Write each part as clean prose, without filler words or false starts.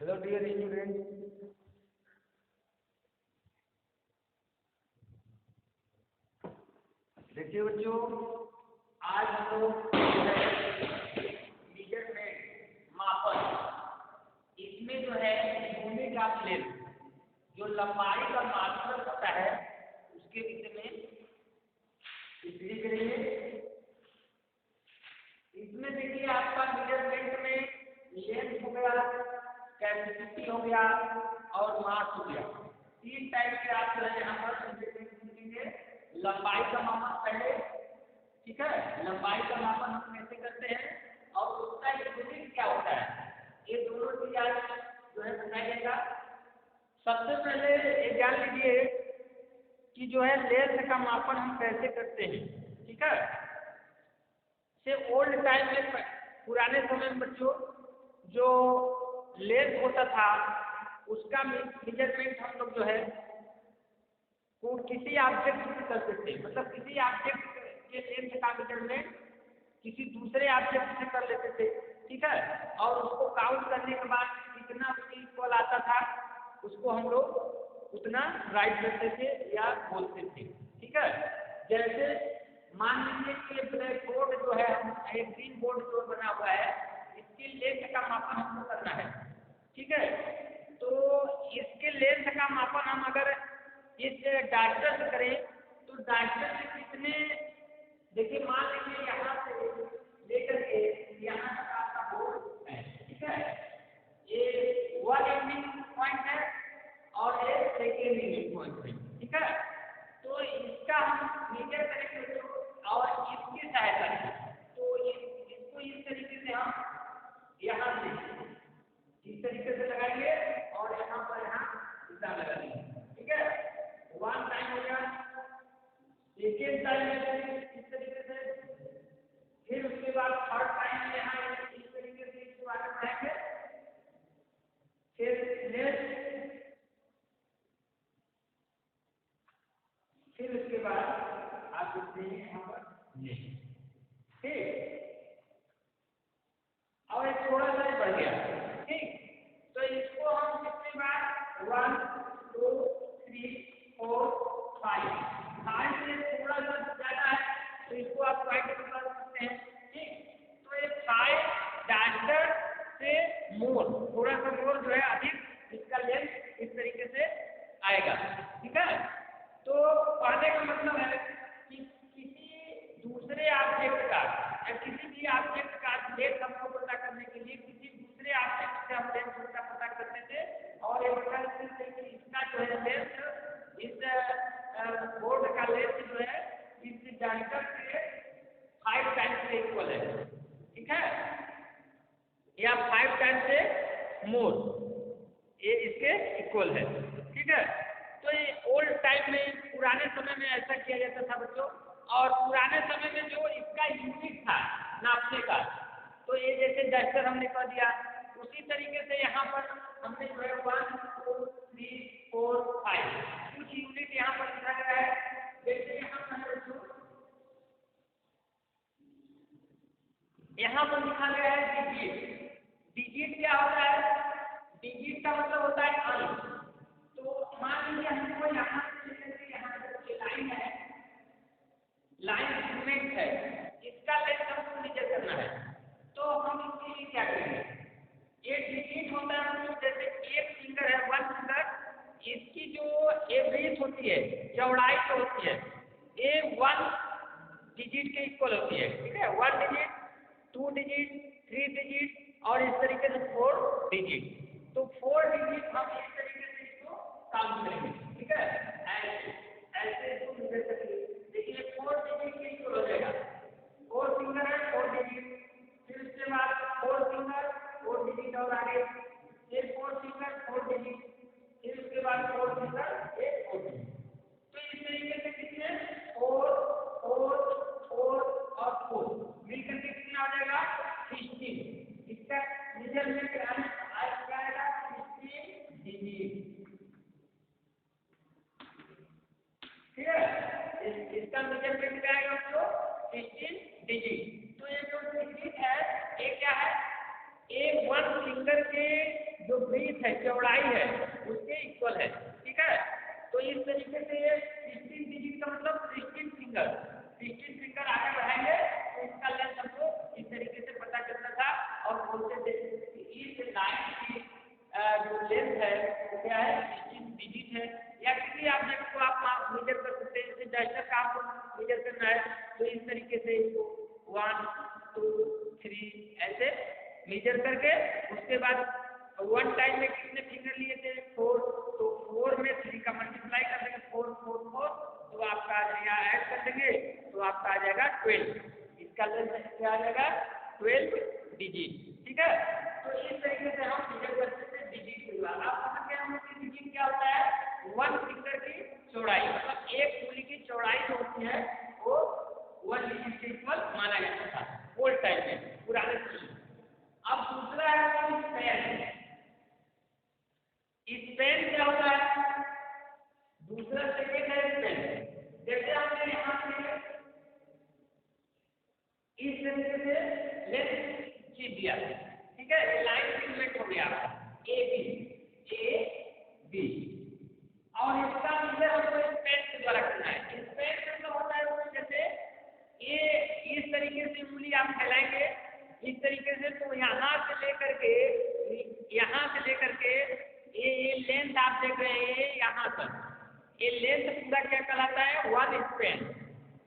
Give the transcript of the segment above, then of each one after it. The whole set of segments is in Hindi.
हेलो डियर स्टूडेंट, देखिए बच्चों, आज हम लोग मेजरमेंट मापन, इसमें जो है यूनिट ऑफ लेंथ, जो लंबाई का मात्रक होता है उसके विषय में स्टडी करेंगे। इसमें देखिए आपका मेजरमेंट में लेंथ हो गया, कैपेसिटी हो गया और मास हो गया। तीन टाइप के आप जो है यहाँ पर मेजरमेंट सीखेंगे। लंबाई का मापन पहले, ठीक है, लंबाई का मापन हम कैसे करते हैं और उसका यूनिट क्या होता है, ये दोनों चीज आज जो है बताइएगा। सबसे पहले ये जान लीजिए कि जो है लेंथ का मापन हम कैसे करते हैं, ठीक है। से ओल्ड टाइम में, पुराने समय में बच्चों, जो लेंथ होता था उसका मेजरमेंट हम लोग जो है वो किसी ऑब्जेक्ट से करते थे। मतलब किसी ऑब्जेक्ट के लेंथ का मेजरमेंट किसी दूसरे ऑब्जेक्ट से कर लेते थे, ठीक है। और उसको काउंट करने के बाद कितना उसकी इक्वल आता था उसको हम लोग उतना राइट करते थे या बोलते थे, ठीक है। जैसे मान लीजिए कि ब्लैक बोर्ड जो है, एक ग्रीन बोर्ड जो बना हुआ है, इसकी लेंथ का मापन हमको करना है, ठीक है। तो इसके लेंथ का मापन हम अगर इस डायरेक्टर से करें तो डायरेक्टर से कितने, देखिए मान लीजिए यहाँ से लेकर के यहाँ तक आपका बोर्ड है, ठीक है। ये 1 यूनिट पॉइंट है और ये सेकेंड यूनिट पॉइंट है, ठीक है। तो इसका हम मेजर करेंगे और इसकी सहायता से, तो इसको इस तरीके से हम यहाँ से इस तरीके से लगाएंगे और यहाँ पर इतना लगा देंगे, ठीक है। वन टाइम हो गया, सेकेंड टाइम में इस तरीके से, फिर उसके बाद थर्ड टाइम में यहाँ इस तरीके से इसको आगे बढ़ाएंगे, फिर नेक्स्ट, फिर उसके बाद आप देखते हैं यहाँ पर नेक्स्ट, ठीक। और एक थोड़ा सा बढ़ गया, ठीक। तो इसको हम कितनी बार 1 2 3 4 5 से थोड़ा सा ज्यादा है तो इसको आप 5 कर सकते हैं, ठीक। तो ये 5 डायरेक्टर से मोर, थोड़ा सा मोर जो है अधिक, इसका लेंथ इस तरीके से आएगा, ठीक है। तो कहने का मतलब है कि किसी दूसरे ऑब्जेक्ट का या किसी भी ऑब्जेक्ट का लेंथ हमको पता करने के लिए किसी दूसरे ऑब्जेक्ट से हम लेंथ का पता करते थे और ये बता देते थे कि इसका जो है लेंथ, इस बोर्ड का लेंथ जो है इस डायरेक्टर से 5 टाइम्स के इक्वल है, ठीक है, या 5 टाइम्स से मोर, ये इसके इक्वल है, ठीक है। तो ये ओल्ड टाइम में, पुराने समय में ऐसा किया जाता था बच्चों। और पुराने समय में जो इसका यूनिट था नापने का, तो ये जैसे डायरेक्टर हमने कह दिया, उसी तरीके से यहाँ पर हमने जो है 1 2 3 4 5 कुछ यूनिट यहाँ पर लिखा गया है। जैसे यहाँ पर बच्चों, यहाँ पर लिखा गया है डिजिट। डिजिट क्या होता है? डिजिट का मतलब होता है अंक। तो मान लीजिए हमको यहाँ से यहाँ तक लाइन है, लाइन सेगमेंट है, इसका लेंथ हमको मेजर करना है। तो हम इसके लिए क्या करेंगे, ये डिजिट होता है, मतलब जैसे एक फिंगर है, 1 फिंगर, इसकी जो एवरेज होती है, चौड़ाई जो होती है, ये 1 डिजिट के इक्वल होती है, ठीक है। 1 डिजिट, 2 डिजिट, 3 डिजिट और इस तरीके से 4 डिजिट। तो 4 डिजिट हम इस तरीके से इसको काउंट करेंगे, ठीक है। ऐसे ऐसे इसको मेजर करेंगे। देखिए 4 डिजिट के इक्वल हो जाएगा, 4 फिंगर है 4 डिजिट, फिर उसके बाद 4 फिंगर 4 डिजिट और आगे, फिर 4 फिंगर 4 डिजिट, फिर उसके बाद 4 फिंगर 4 डिजिट। तो इस तरीके से कितने 4 4 4 और 4 मिलकर के कितना आ जाएगा 16। इसका मेजरमेंट क्या आएगा 16 डिजिट, ठीक है। इसका मेजरमेंट क्या आएगा आपको 16 डिजिट। तो ये जो डिजिट है ये क्या है, एक 1 फिंगर के जो ब्रीथ है, चौड़ाई है, उसके इक्वल है। ठीक है, तो इस तरीके से 16 डिजिट का मतलब 16 फिंगर, 16 फिंगर आगे बढ़ाएंगे तो इसका लेंथ हमको इस तरीके से पता चलता था। और बोलते थे कि इस लाइन की जो लेंथ है वो क्या है, 16 डिजिट है। या किसी ऑब्जेक्ट को आप मेजर कर सकते हैं, जैसे डस्टर का आपको मेजर करना है तो इस तरीके से इसको 1 2 3 ऐसे मेजर करके उसके बाद 1 टाइम में कितने फिंगर लिए थे, 4, तो 4 में 3 का मल्टीप्लाई कर देंगे, 4 4 4, तो आपका यहाँ ऐड कर देंगे तो आपका आ जाएगा 12। इसका लेंथ क्या आ जाएगा, 12 डिजिट। ठीक है, तो इस तरीके से हम मेजर करते थे डिजिट के बाद। आप समझ गए हम लोग डिजिट क्या होता है, 1 फिंगर की चौड़ाई, मतलब एक उंगली की चौड़ाई जो होती है वो 1 डिजिट के इक्वल माना जाता था ओल्ड टाइम में, पुराने समय। अब दूसरा है स्पैन। स्पैन क्या होता है, दूसरा सेकेंड है स्पैन। जैसे हमने यहाँ पे इस तरीके से लेंथ खींच दिया, ठीक है, ये लाइन सेगमेंट हो गया ए बी, और इसका मेजर हमको स्पैन के द्वारा करना है। स्पैन मतलब होता है वो जैसे ये इस तरीके से उंगली आप फैलाएंगे इस तरीके से, तो यहाँ से लेकर के ये लेंथ आप देख रहे हैं यहाँ तक, ये लेंथ पूरा क्या कहलाता है, 1 स्पैन।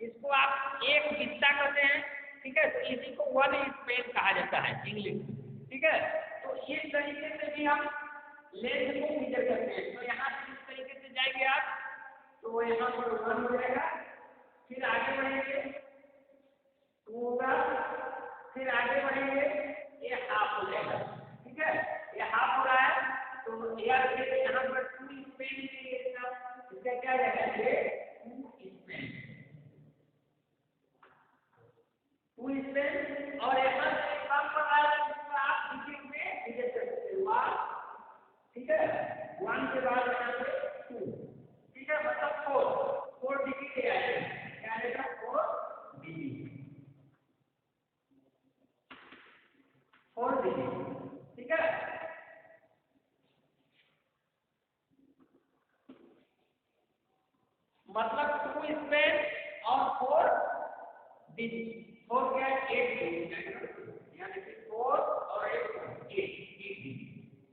इसको आप एक बिस्ता कहते हैं। ठीक है, तो इसी को 1 स्पैन कहा जाता है इंग्लिश। ठीक है, तो इस तरीके से भी हम लेंथ को मेजर करते हैं। तो यहाँ से इस तरीके से जाएंगे आप तो यहाँ पर 1 हो जाएगा, फिर आगे बढ़ेंगे 2 होगा, फिर आगे बढ़ेंगे ये हाफ हो जाएगा। ठीक है, ये हाफ हो रहा है तो यहाँ पर 2 स्पैन इसका क्या जाएगा, ये 2 स्पैन। और यहाँ से एक काम कर रहा है जिसको आप डिजिट में मेजर कर सकते हो 1। ठीक है, 1 के बाद यहाँ पे 2। ठीक है, मतलब 4 डिजिट क्या आएगा, 4 डिजिट। ठीक है, मतलब 2 स्पैन और 4 डिजिट। 4 क्या है, 8 डिजिट। यहाँ देखिए 4 और 8 डिजिट,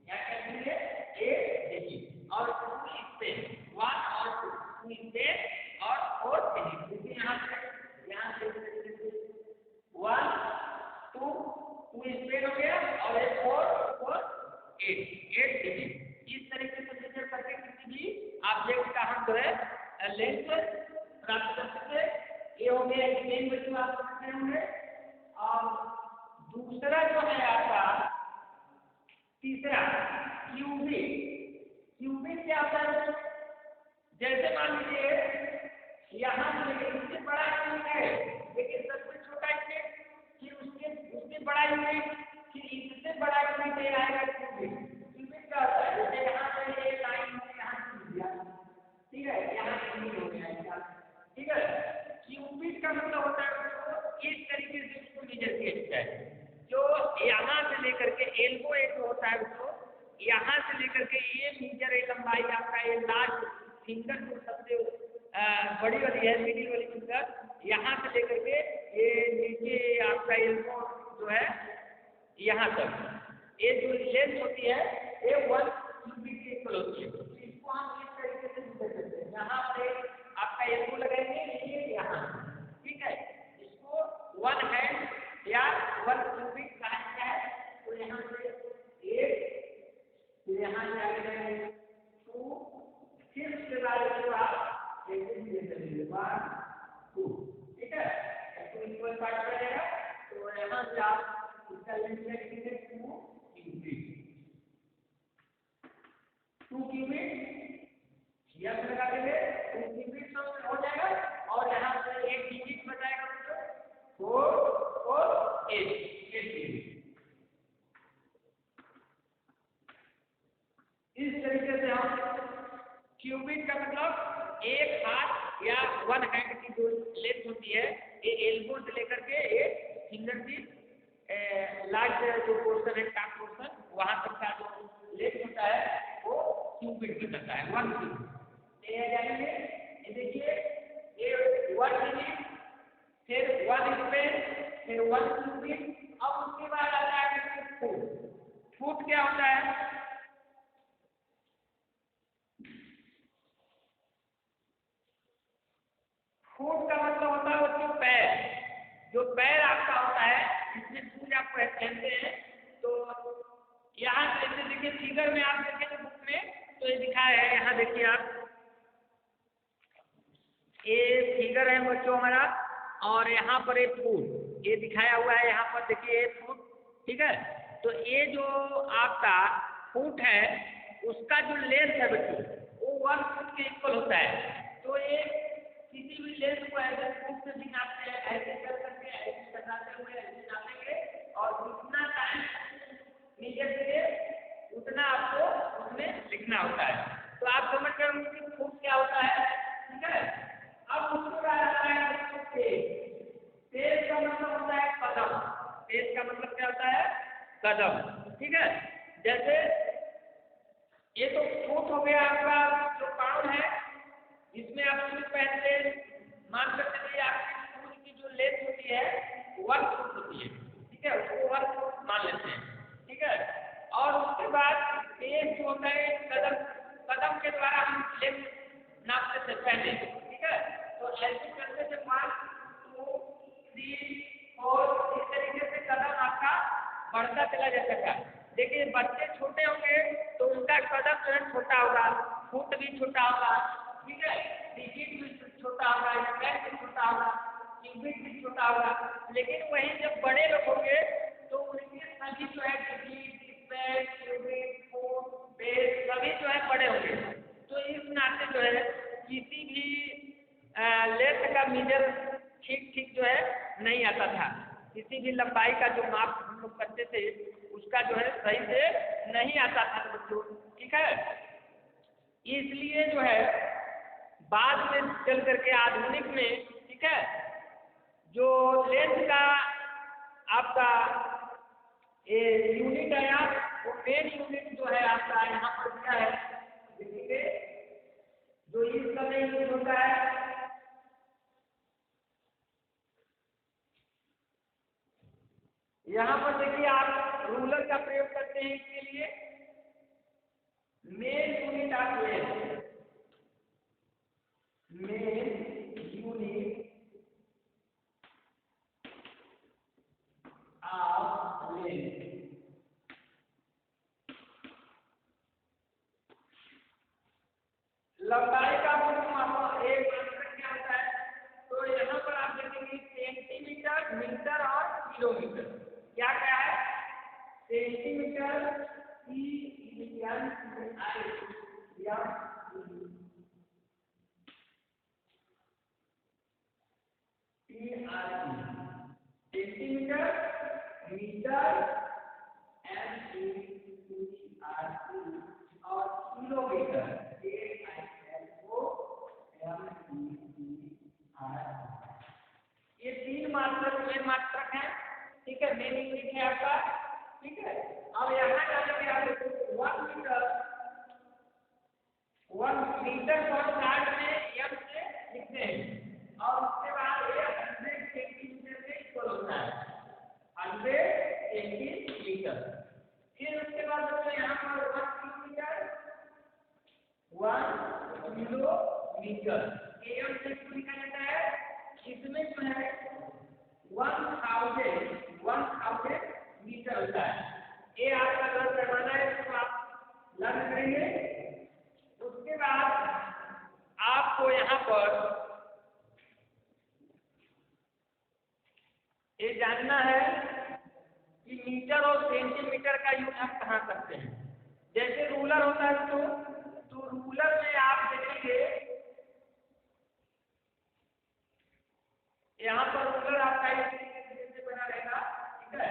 यहाँ क्या करेंगे 8 डिजिट। और 2 स्पैन 1 और 2 स्पैन और 4 डिजिट। देखिए यहाँ से 1 2 स्पैन हो गया और एक 4 8 डिजिट। इस तरीके से मेजर करके किसी भी ऑब्जेक्ट का हम जो है लेंथ प्राप्त कर सकते हैं। ये हो गया स्पैन वैल्यू आप समझते होंगे। और दूसरा जो है आपका तीसरा क्यूबिक क्या होता है, जैसे मान लीजिए यहाँ से इससे बड़ा यूनिट है लेकिन सबसे छोटा यूनिट, फिर उससे बड़ा यूनिट, फिर इससे बड़ा यूनिट ये आएगा क्यूबिक क्या होता है, जैसे यहाँ पे ये लाइन यहाँ खींच दिया, ठीक है, यहाँ यूनिट हो गया इसका। ठीक है, क्यूबिक का मतलब होता है तो इस तरीके से उसको मेजर किया जाता है, जो यहाँ से लेकर के एल्बो एक होता है उसको यहाँ से लेकर के ये मीटर है लंबाई आपका, ये लास्ट फिंगर जो सबसे बड़ी वाली है, मिडिल वाली फिंगर, यहाँ से लेकर के ये नीचे आपका एल्बो जो है यहाँ तक, ये जो लेंथ होती है ये 1 क्यूबिक के इक्वल होती है। इसको हम इस तरीके से मेजर करते हैं, यहाँ पे आपका एल्बो लगाएंगे ये यहाँ। ठीक है, इसको 1 हैंड या 1 क्यूबिक कहा जाता है। तो यहाँ से 8, फिर यहाँ जाएंगे 2, फिर उसके बाद इसको आप एक मेजर करेंगे 1 2। ठीक है, इसको इक्वल पार्ट करेगा तो यहाँ से आप इसका लेंथ लिखेंगे 2 क्यूबिक यह लगा देंगे, 2 क्यूबिक तो हो जाएगा। और यहाँ से एक डिजिट बचाएगा तो 4 और 8 डिजिट। इस तरीके से हम क्यूबिक का मतलब एक हाथ या 1 हैंड की जो लेंथ होती है, ये एल्बो से लेकर के ये फिंगर की लार्ज जो पोर्शन है, टॉप पोर्शन, वहां तक का जो लेंथ होता है क्यूबिक में करता है, 1 क्यूबिक। ये जाएंगे, ये देखिए, ये 1 यूनिट, फिर 1 स्पेस, फिर 1 क्यूबिक। अब उसके बाद आता है फुट। फुट क्या होता है? फुट का मतलब होता है उसके पैर, जो पैर आपका होता है, जिसमें शूज आप पहनते हैं। तो यहाँ जैसे देखिए फिगर में आप देखें तो बुक में तो ये दिखाया है, यहाँ देखिए आप, ये फिगर है बच्चों हमारा, और यहाँ पर एक फुट ये दिखाया हुआ है, यहाँ पर देखिए एक फुट, ठीक है। तो ये जो आपका फुट है उसका जो लेंथ है बच्चों वो 1 फुट के इक्वल होता है। तो ये किसी भी लेंथ को ऐसे फुट से भी नापते हैं, ऐसे कर करके, ऐसे कटाते हुए ऐसे नापेंगे, और जितना टाइम नीचे से उतना आपको उसमें लिखना होता है। तो आप समझ कर उसकी फुट क्या होता है, ठीक है। अब उसके बाद आता है पेज। पेज का मतलब होता है कदम। पेज का मतलब क्या होता है? कदम, ठीक है। जैसे ये तो फुट हो गया आपका जो पाउंड है, इसमें आप शूज पहनते, मान कर चलिए आपकी शूज की जो लेंथ होती है 1 फुट होती है, ठीक है, उसको 1 फुट मान लेते हैं, ठीक है। और उसके बाद पेज जो होता है कदम, कदम के द्वारा हम लेंथ नापते थे पहले, ठीक है। तो ऐसे करते थे 1 2 3 4, इस तरीके से कदम आपका बढ़ता चला जाता था। देखिए बच्चे छोटे होंगे तो उनका कदम जो है छोटा होगा, फुट भी छोटा होगा, ठीक है, डिजिट भी छोटा होगा, स्क्वायर भी छोटा होगा, क्यूबिक भी छोटा होगा। लेकिन वही जब बड़े लोग होंगे तो उनके सभी जो है digit, square, cubic, foot, base सभी जो है बड़े होंगे। तो इस नाते जो है किसी भी लेंथ का मीजर ठीक ठीक जो है नहीं आता था। किसी भी लंबाई का जो माप हम लोग करते थे उसका जो है सही से नहीं आता था बच्चों, ठीक है। इसलिए जो है बाद में चल करके आधुनिक में, ठीक है, जो लेंथ का आपका ये यूनिट आया वो मेन यूनिट जो है आपका यहाँ पर क्या है, देखिए जो इस समय यूज होता है, यहाँ पर देखिए आप रूलर का प्रयोग करते हैं, इसके लिए मेन यूनिट आप ले, मेन यूनिट आप ले। लंबाई का एक मात्रक क्या होता है, तो यहाँ पर आप देखेंगे सेंटीमीटर, मीटर और किलोमीटर। क्या क्या है? सेंटीमीटर, सेंटीमीटर, मीटर और किलोमीटर ये 3 मात्रक मेन मात्रक है, ठीक है, मेन यूनिट है आपका, ठीक है। अब यहाँ जाकर आप देखो 1 मीटर, 1 मीटर को चार्ट में एम से लिखते हैं, और उसके बाद ये 100 सेंटीमीटर से इक्वल होता है, 100 सेंटीमीटर। फिर उसके बाद दोस्तों यहाँ पर 1 किलोमीटर, 1 किलोमीटर एम से लिखा जाता है। इसमें जो है 1000 मीटर होता है। ये आपका लर्न करवाना है, तो आप लर्न करेंगे। उसके बाद आपको यहाँ पर ये जानना है कि मीटर और सेंटीमीटर का यूज हम कहाँ करते हैं। जैसे रूलर होता है तो रूलर में आप देखेंगे यहाँ पर रूलर आपका इस तरीके से बना रहेगा, ठीक है,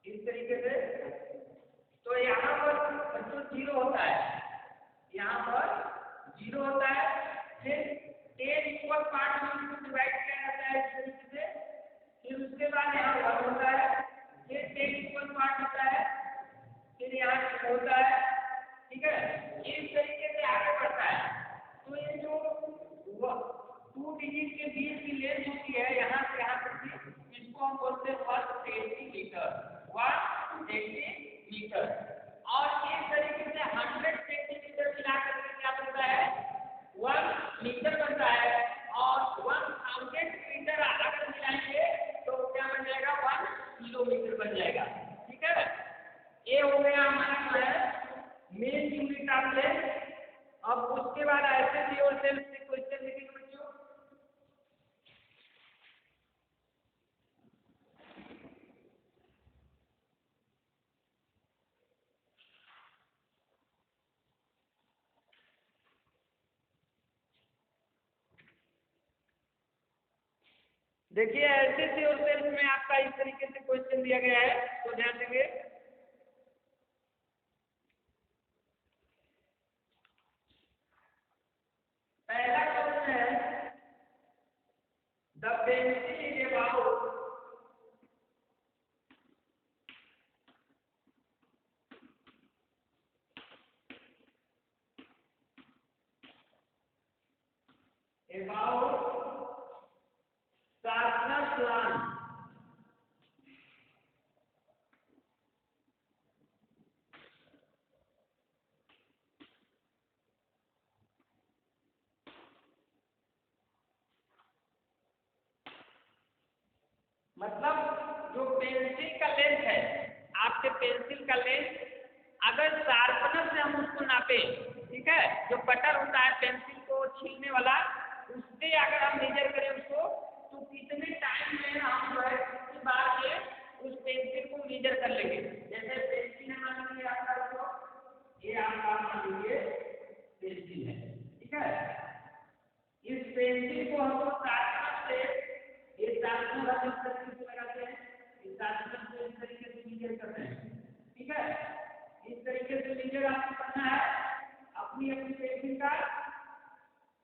इस तरीके से। तो यहाँ पर जो 0 होता है, यहाँ पर 0 होता है, फिर 10 इक्वल पार्ट में इसको डिवाइड किया जाता है इस तरीके से। फिर उसके बाद यहाँ 1 होता है, फिर 10 इक्वल पार्ट होता है, फिर यहाँ 2 होता है, ठीक है, इस तरीके से आगे बढ़ता है। तो ये जो 2 डिजिट के बीच की लेंथ होती है यहाँ से यहाँ तक की, इसको हम बोलते हैं 1 सेंटीमीटर, 1 सेंटीमीटर। और इस तरीके से 100 सेंटीमीटर मिला करके क्या बनता है, 1 मीटर बनता है। और 1000 मीटर अगर मिलाएंगे तो क्या बन जाएगा, 1 किलोमीटर बन जाएगा। ठीक है, ये हो गया हमारा जो है मेन यूनिट ऑफ लेंथ। अब उसके बाद ऐसे भी और सेल्फ से क्वेश्चन लिखेंगे बच्चों। देखिए ऐसे से और सेल्फ में आपका इस तरीके से क्वेश्चन दिया गया है, तो ध्यान देंगे। पहला क्वेश्चन है, the pencil is about sharpener plant। मतलब जो पेंसिल का लेंथ है, आपके पेंसिल का लेंथ अगर शार्पनर से हम उसको नापे, ठीक है, जो कटर होता है पेंसिल को छीलने वाला, उससे अगर हम मेजर करें उसको, तो कितने टाइम में हम जो है कितनी बार ये उस पेंसिल को मेजर कर लेंगे। जैसे पेंसिल है मान लीजिए आपका, तो ये आपका मान लीजिए पेंसिल है, ठीक है, इस पेंसिल को हमको शार्पनर से, ये शार्पनर हम इस तरीके से लगाते हैं, इस शार्पनर से इस तरीके से मेजर करते हैं, ठीक है, इस तरीके से मेजर आपको करना है अपनी अपनी पेंसिल का।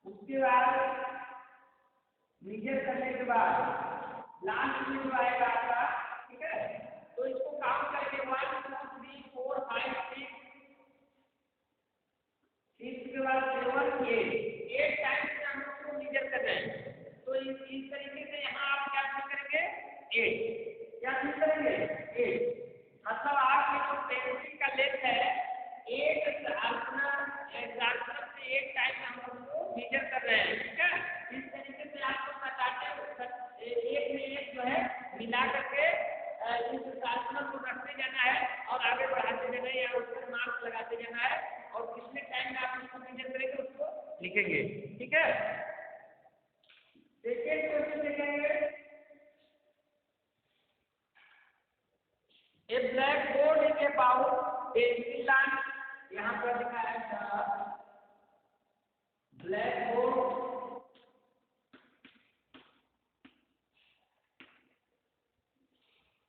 उसके बाद मेजर करने के बाद लास्ट में जो आएगा आपका, ठीक है, तो इसको काउंट करके 1 2 3 4 5 6, इसके बाद 7 8 टाइम से हम लोग को मेजर करना है। तो इस तरीके से यहाँ आप क्या करेंगे, 8, क्या करेंगे 8। मतलब आप ये जो पेंसिल का लेंथ है 8 शार्पनर से 8 टाइम में हम लोग को मेजर कर रहे हैं, ठीक है। इस तरीके से आपको बताते एक में एक जो है मिला करके इस शार्पनर को रखते जाना है और आगे बढ़ाते जाना है, या उस पर मार्क लगाते जाना है, और कितने टाइम में आप उसको मेजर करेंगे उसको लिखेंगे, ठीक है। सेकेंड क्वेश्चन देखेंगे, a blackboard is about pencil line. यहाँ पर लिखा है ब्लैक बोर्ड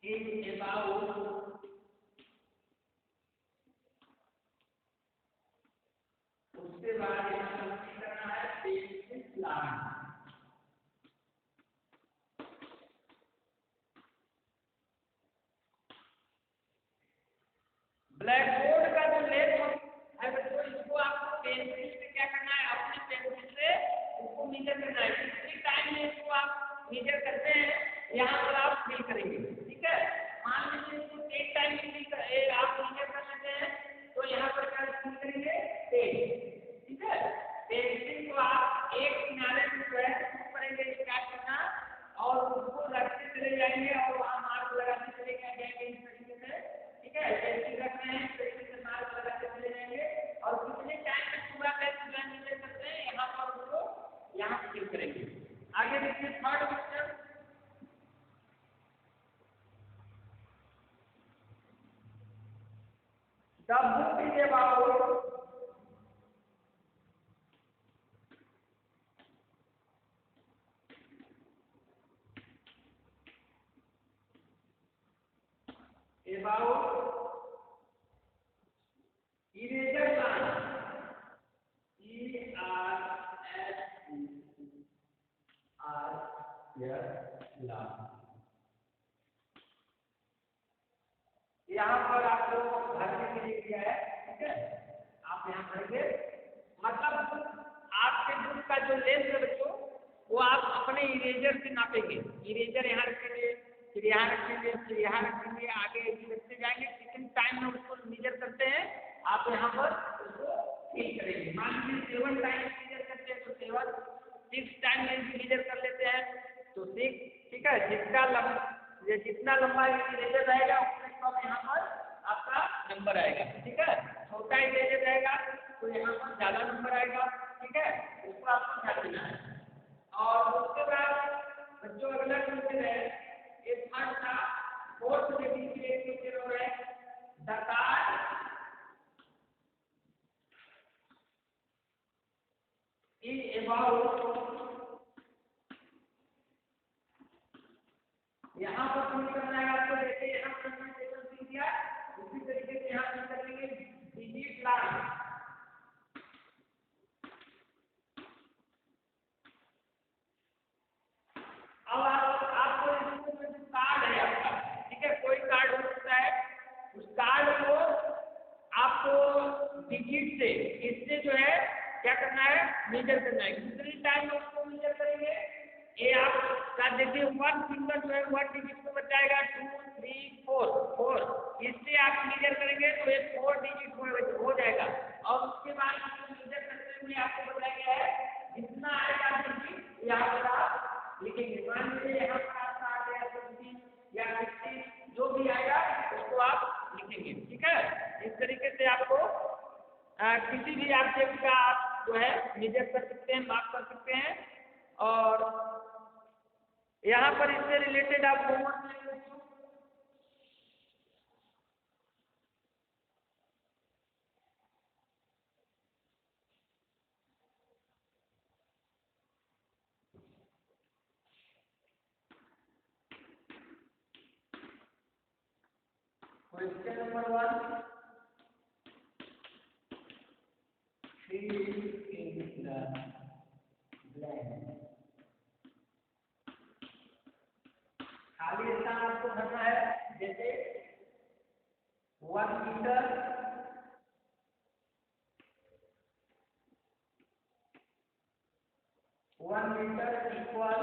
इज अबाउट, उसके बाद यहाँ करना है पेंसिल लाइन। ब्लैक बोर्ड का जो लेंथ है बच्चों, इसको आपको पेंसिल से क्या करना है, अपनी पेंसिल से उसको मेजर करना है। कितने टाइम में इसको आप मेजर करते हैं यहाँ पर आप फिल करेंगे, ठीक है। मान लीजिए इसको 1 टाइम में आप मेजर कर लेते हैं, तो यहाँ पर क्या फिल करेंगे 10, ठीक है। पेंसिल को आप एक किनारे में जो है करेंगे स्टार्ट करना, और उसको रखते चले जाएंगे और वहाँ मार्क लगाते चले जाएंगे इस तरीके से, ठीक है। पेंसिल रख रहे हैं इस तरीके से मार्क लगाते चले जाएंगे, और कितने टाइम में पूरा पेंसिल मेजर करते हैं यहाँ पर उसको यहाँ फिल करेंगे। आगे देखिए third question, the book is about eraser line, यहाँ पर आपको भरने के लिए दिया है, ठीक है। आप अपने इरेजर से नापेंगे। इरेजर यहाँ रखेंगे, फिर यहाँ रखेंगे, फिर यहाँ रखेंगे, आगे रखते जाएंगे। कितने टाइम में उसको मेजर करते हैं आप यहाँ पर उसको ठीक करेंगे। मान लीजिए 7 टाइम मेजर करते हैं तो 7, 6 टाइम में मेजर कर लेते हैं तो 6, ठीक है। जितना लंबा इरेजर रहेगा उतने कम यहाँ पर आपका नंबर आएगा, ठीक है। छोटा इरेजर रहेगा तो यहाँ पर ज़्यादा नंबर आएगा, ठीक है। उसको आपको ध्यान देना है। और उसके बाद जो अगला क्वेश्चन है, ये थर्ड था, फोर्थ लेवल की एक क्वेश्चन है, द कार्ड इज अबाउट, यहाँ पर फिल करना है आपको। देखिए यहाँ पर प्रेजेंटेशन फिल किया, उसी तरीके से यहाँ फिल करेंगे डिजिट लाइन। अब आपको इसमें जो कार्ड है आपका, ठीक है, कोई कार्ड हो सकता है, उस कार्ड को आपको डिजिट से, इससे जो है क्या करना है, मेजर करना है। कितने टाइम में उसको मेजर करेंगे, ये आप का देखिए 1 फिंगर जो है 1 डिजिट को बताएगा, 2, 3, 4, इससे आप मेजर करेंगे तो ये 4 डिजिट हो जाएगा। और उसके बाद मेजर करते हुए आपको बताया गया है जितना आएगा डिजिट यहाँ पर आप लिखेंगे। मान लीजिए यहाँ पर आपका आ गया 20 या 50, जो भी आएगा उसको आप लिखेंगे, ठीक है। इस तरीके से आपको किसी भी ऑब्जेक्ट का आप जो है मेजर कर सकते हैं, माप कर सकते हैं। और यहाँ पर इससे रिलेटेड आप होमवर्क ले सकते हो। क्वेश्चन नंबर 1, खाली स्थान आपको भरना है। जैसे 1 मीटर, 1 मीटर इक्वल,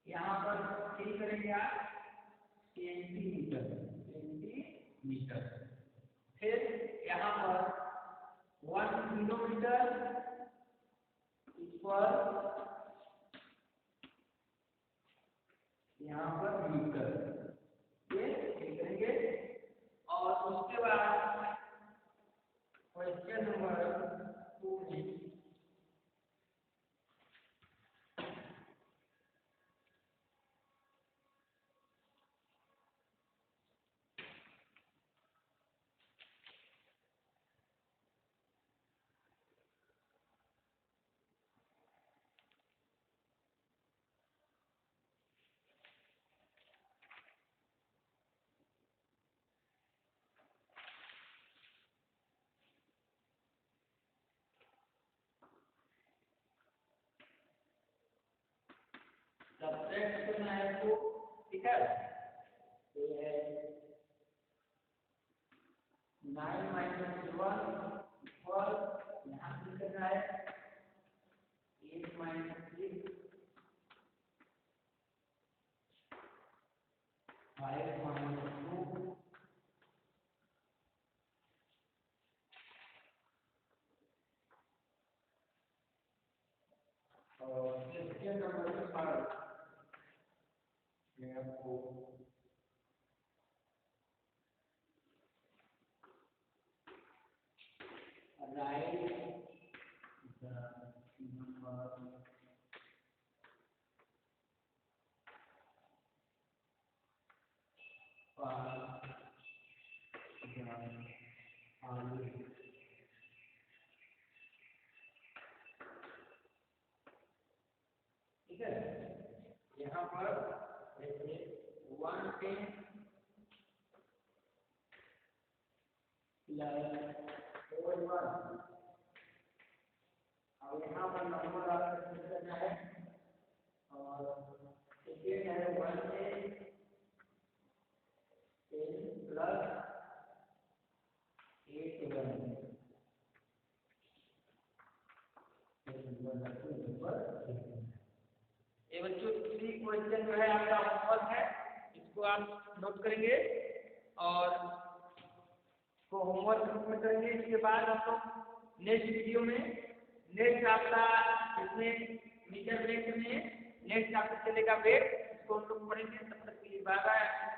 यहाँ पर ठीक करेंगे आप सेंटीमीटर, फिर यहाँ पर 1 किलोमीटर इक्वल, यहाँ पर मीटर, ये करेंगे। और उसके बाद क्वेश्चन नंबर 2 में सब्ट्रैक्ट करना है तो, ठीक है। तो है 9 - 1 इक्वल, यहाँ से करना है 8 - 6, 5 - 2, और क्वेश्चन नंबर 5 में आपको राइट द नंबर ठीक है। यहाँ पर जैसे 1 10 प्लस 4 1, और यहाँ पर नंबर आपको सेट करना है। और सेकेंड है 1 10 प्लस 8 1, 3 क्वेश्चन जो है आपका होमवर्क है, इसको आप नोट करेंगे और को होमवर्क कंप्लीट करेंगे। इसके बाद हम लोग नेक्स्ट वीडियो में नेक्स्ट आपका इसमें मेजरमेंट में नेक्स्ट आपका चलेगा वेट, इसको हम लोग पढ़ेंगे। तब तक के लिए बाय बाय।